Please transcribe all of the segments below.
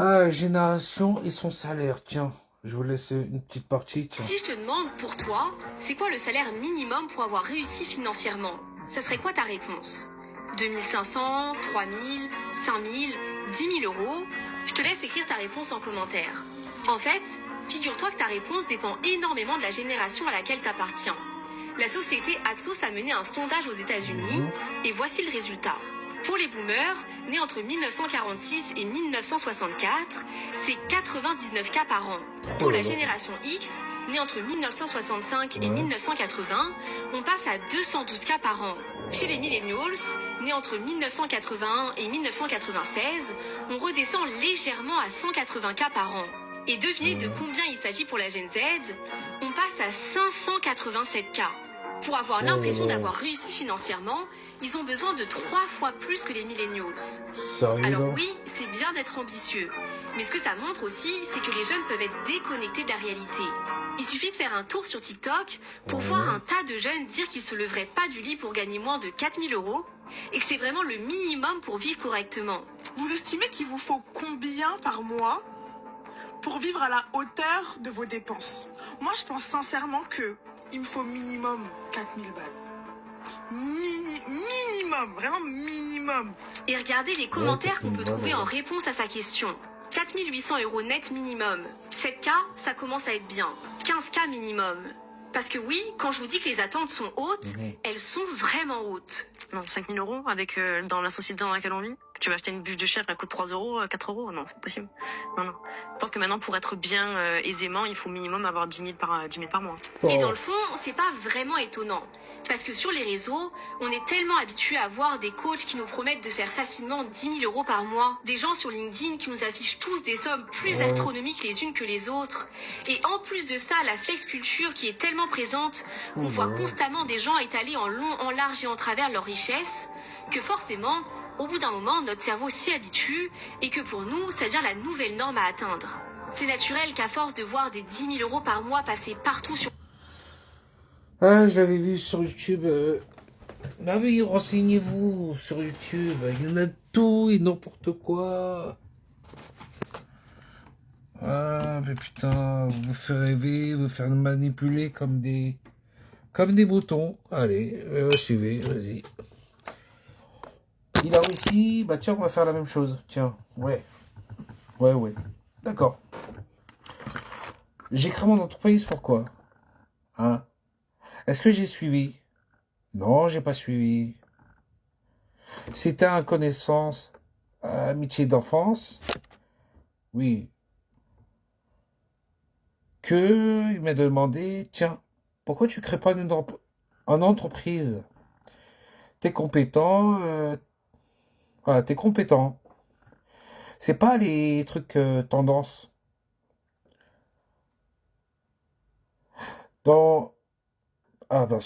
Ah, Génération et son salaire. Tiens, je vous laisse une petite partie. Tiens. Si je te demande pour toi, c'est quoi le salaire minimum pour avoir réussi financièrement? Ça serait quoi ta réponse? 2500, 3000, 5000, 10 000 euros? Je te laisse écrire ta réponse en commentaire. En fait, figure-toi que ta réponse dépend énormément de la génération à laquelle tu appartiens. La société Axos a mené un sondage aux États-Unis et voici le résultat. Pour les boomers, nés entre 1946 et 1964, c'est 99 cas par an. Pour la génération X, née entre 1965 et 1980, on passe à 212 cas par an. Chez les millennials, nés entre 1981 et 1996, on redescend légèrement à 180 cas par an. Et devinez de combien il s'agit pour la Gen Z? On passe à 587 cas. Pour avoir l'impression d'avoir réussi financièrement, ils ont besoin de 3 fois plus que les millennials. Sérieux, Alors là oui, c'est bien d'être ambitieux. Mais ce que ça montre aussi, c'est que les jeunes peuvent être déconnectés de la réalité. Il suffit de faire un tour sur TikTok pour voir un tas de jeunes dire qu'ils se leveraient pas du lit pour gagner moins de 4000 euros et que c'est vraiment le minimum pour vivre correctement. Vous estimez qu'il vous faut combien par mois pour vivre à la hauteur de vos dépenses? Moi, je pense sincèrement que il me faut minimum 4000 balles. Minimum, vraiment minimum. Et regardez les commentaires qu'on peut 4000 balles, trouver en ouais. réponse à sa question. 4800 euros net minimum. 7K, ça commence à être bien. 15K minimum. Parce que oui, quand je vous dis que les attentes sont hautes, elles sont vraiment hautes. Non, 5000 euros avec dans la société dans laquelle on vit. Tu vas acheter une bûche de chèvre, elle coûte 3 euros, 4 euros. Non, c'est pas possible. Non, non. Je pense que maintenant, pour être bien aisément, il faut minimum avoir 10 000 par mois. Et dans le fond, c'est pas vraiment étonnant. Parce que sur les réseaux, on est tellement habitué à voir des coachs qui nous promettent de faire facilement 10 000 euros par mois. Des gens sur LinkedIn qui nous affichent tous des sommes plus astronomiques les unes que les autres. Et en plus de ça, la flex culture qui est tellement présente, qu'on voit constamment des gens étaler en long, en large et en travers leur richesse, que forcément, au bout d'un moment, notre cerveau s'y habitue et que pour nous, ça devient la nouvelle norme à atteindre. C'est naturel qu'à force de voir des 10 000 euros par mois passer partout sur... Ah, je l'avais vu sur YouTube. Ah oui, renseignez-vous sur YouTube. Il y en a tout et n'importe quoi. Ah, mais putain, vous faire rêver, vous faire manipuler comme des boutons. Allez, suivez, vas-y. Il a réussi, bah tiens, on va faire la même chose. Tiens, ouais. Ouais. D'accord. J'ai créé mon entreprise, pourquoi? Hein? Est-ce que j'ai suivi? Non, j'ai pas suivi. C'était un connaissance, amitié d'enfance. Oui. Que il m'a demandé, tiens, pourquoi tu crées pas une entreprise? T'es compétent, voilà, t'es compétent. C'est pas les trucs tendance. Dans, ah, ben,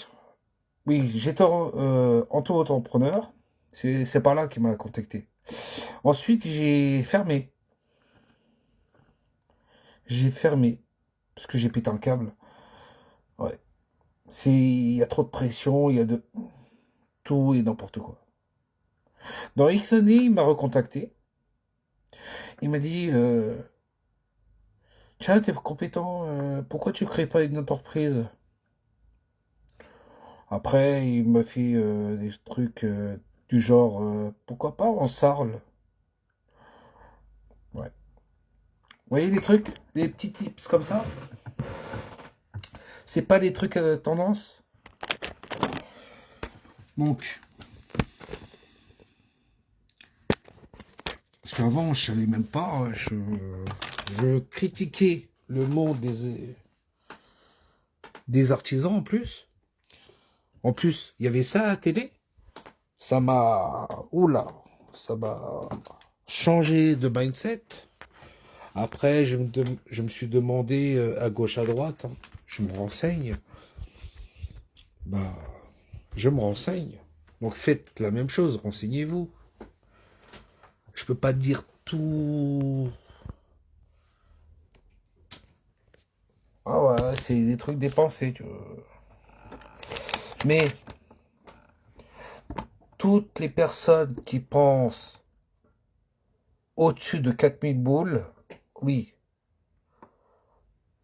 oui, j'étais auto-entrepreneur. C'est par là qu'il m'a contacté. Ensuite, j'ai fermé. J'ai fermé. Parce que j'ai pété un câble. Ouais. Il y a trop de pression, il y a de tout et n'importe quoi. Dans X années, il m'a recontacté. Il m'a dit, tiens, t'es compétent, pourquoi tu crées pas une entreprise? Après, il m'a fait des trucs du genre, pourquoi pas en sarle? Ouais. Vous voyez les trucs, les petits tips comme ça? C'est pas des trucs tendance? Donc, parce qu'avant, je savais même pas, je critiquais le monde des artisans en plus. En plus, il y avait ça à la télé. Ça m'a, oula, ça m'a changé de mindset. Après, je me suis demandé à gauche, à droite, hein. Je me renseigne. Bah, je me renseigne. Donc faites la même chose, renseignez-vous. Je peux pas dire tout. Ah ouais, c'est des trucs dépensés, tu vois. Mais toutes les personnes qui pensent au-dessus de 4000 boules, oui.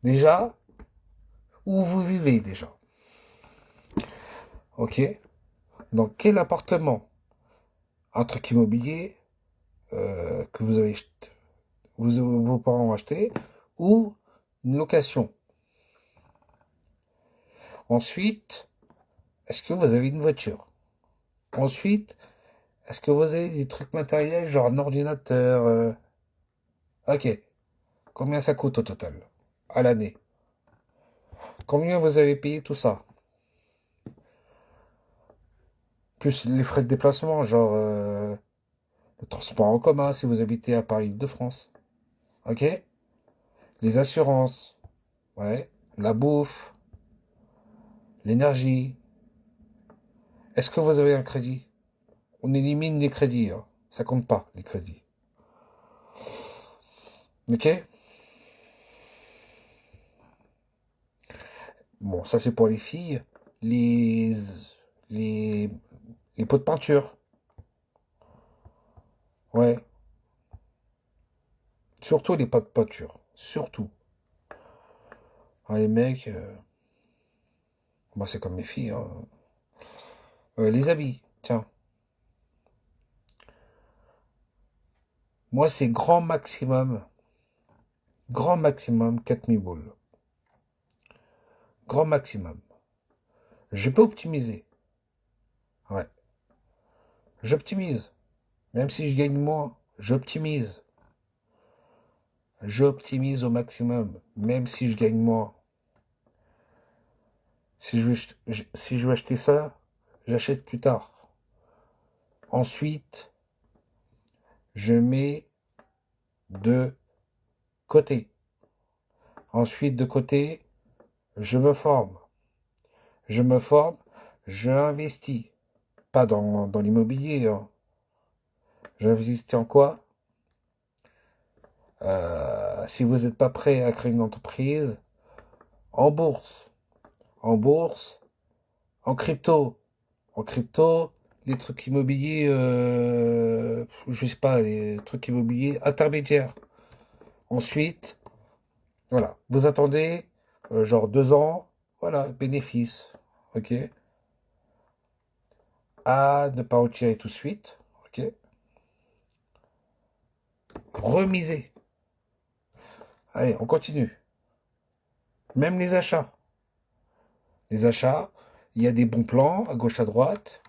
Déjà, où vous vivez déjà? Ok? Dans quel appartement? Un truc immobilier que vous avez vos parents ont acheté ou une location. Ensuite, est-ce que vous avez une voiture? Ensuite, est-ce que vous avez des trucs matériels, genre un ordinateur Ok. Combien ça coûte au total? À l'année? Combien vous avez payé tout ça? Plus les frais de déplacement, genre le transport en commun si vous habitez à Paris-Île-de-France. Ok? Les assurances. Ouais. La bouffe. L'énergie. Est-ce que vous avez un crédit? On élimine les crédits, hein. Ça compte pas, les crédits. Ok? Bon, ça c'est pour les filles. Les, les, les pots de peinture. Ouais. Surtout les pots de peinture. Surtout. Ah, les mecs, moi c'est comme mes filles, hein. Les habits, tiens. Moi c'est grand maximum 4000 boules. Grand maximum. Je peux optimiser. Ouais. J'optimise. Même si je gagne moins, j'optimise. J'optimise au maximum, même si je gagne moins. Si je veux acheter ça, j'achète plus tard. Ensuite, je mets de côté. Ensuite, de côté, je me forme. Je me forme, je investis. Pas dans l'immobilier, hein. J'investis en quoi? Si vous n'êtes pas prêt à créer une entreprise, en bourse. En bourse, en crypto. En crypto, les trucs immobiliers, je sais pas, les trucs immobiliers intermédiaires. Ensuite, voilà, vous attendez genre 2 ans, voilà, bénéfice, ok. À ne pas retirer tout de suite, ok. Remiser. Allez, on continue. Même les achats. Les achats, il y a des bons plans à gauche à droite,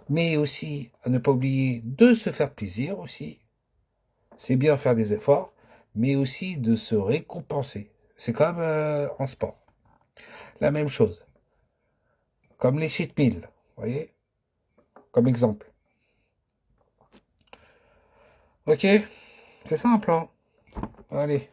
mais aussi à ne pas oublier de se faire plaisir aussi. C'est bien faire des efforts, mais aussi de se récompenser. C'est comme en sport. La même chose. Comme les cheat meals, vous voyez? Comme exemple. Ok? C'est simple, hein? Allez.